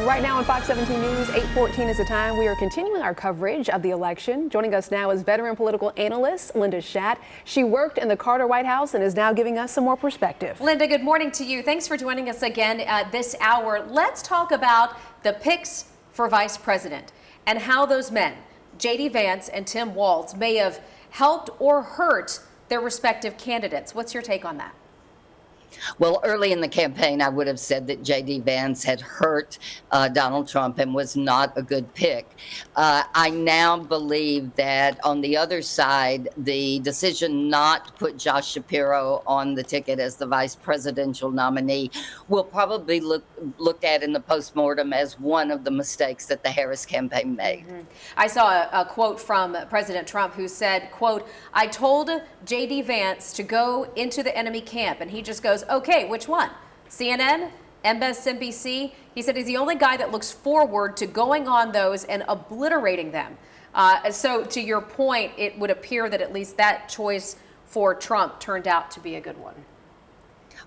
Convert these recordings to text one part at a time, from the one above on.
Right now on Fox 17 News, 8:14 is the time. We are continuing our coverage of the election. Joining us now is veteran political analyst Linda Schact. She worked in the Carter White House and is now giving us some more perspective. Linda, good morning to you. Thanks for joining us again at this hour. Let's talk about the picks for vice president and how those men, J.D. Vance and Tim Walz, may have helped or hurt their respective candidates. What's your take on that? Well, early in the campaign, I would have said that J.D. Vance had hurt Donald Trump and was not a good pick. I now believe that on the other side, the decision not to put Josh Shapiro on the ticket as the vice presidential nominee will probably looked at in the postmortem as one of the mistakes that the Harris campaign made. I saw a quote from President Trump who said, quote, "I told J.D. Vance to go into the enemy camp," and he just goes, "Okay, which one? CNN, MSNBC?" He said he's the only guy that looks forward to going on those and obliterating them. So to your point, it would appear that at least that choice for Trump turned out to be a good one.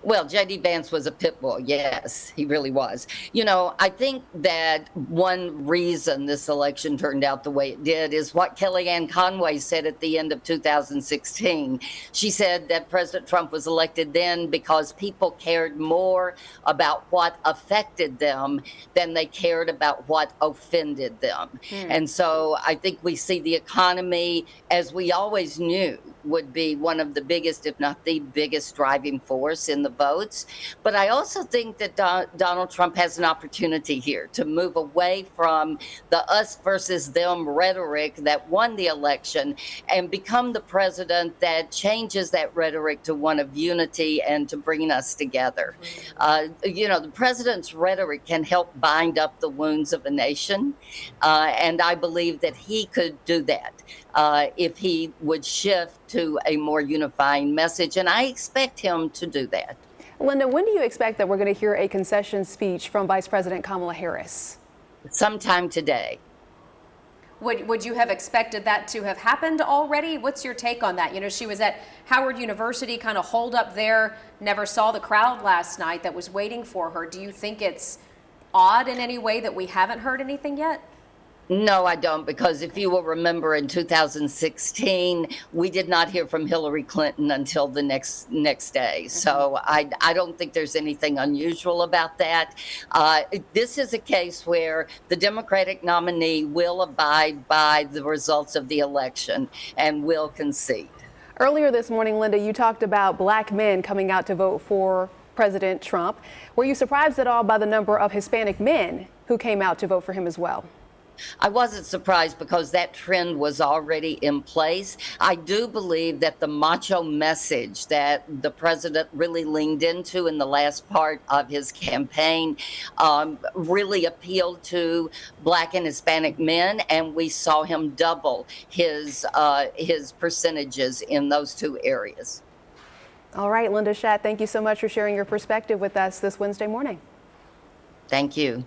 Well, J.D. Vance was a pit bull. Yes, he really was. You know, I think that one reason this election turned out the way it did is what Kellyanne Conway said at the end of 2016. She said that President Trump was elected then because people cared more about what affected them than they cared about what offended them. And so I think we see the economy, as we always knew, would be one of the biggest, if not the biggest, driving force in the votes. But I also think that Donald Trump has an opportunity here to move away from the us versus them rhetoric that won the election and become the president that changes that rhetoric to one of unity and to bringing us together. You know, the president's rhetoric can help bind up the wounds of a nation. And I believe that he could do that if he would shift to a more unifying message. And I expect him to do that. Linda, when do you expect that we're going to hear a concession speech from Vice President Kamala Harris? Sometime today. Would you have expected that to have happened already? What's your take on that? You know, she was at Howard University, kind of holed up there, never saw the crowd last night that was waiting for her. Do you think it's odd in any way that we haven't heard anything yet? No, I don't, because if you will remember in 2016, we did not hear from Hillary Clinton until the next day. So I don't think there's anything unusual about that. This is a case where the Democratic nominee will abide by the results of the election and will concede. Earlier this morning, Linda, you talked about black men coming out to vote for President Trump. Were you surprised at all by the number of Hispanic men who came out to vote for him as well? I wasn't surprised because that trend was already in place. I do believe that the macho message that the president really leaned into in the last part of his campaign really appealed to black and Hispanic men, and we saw him double his percentages in those two areas. All right, Linda Schact, thank you so much for sharing your perspective with us this Wednesday morning. Thank you.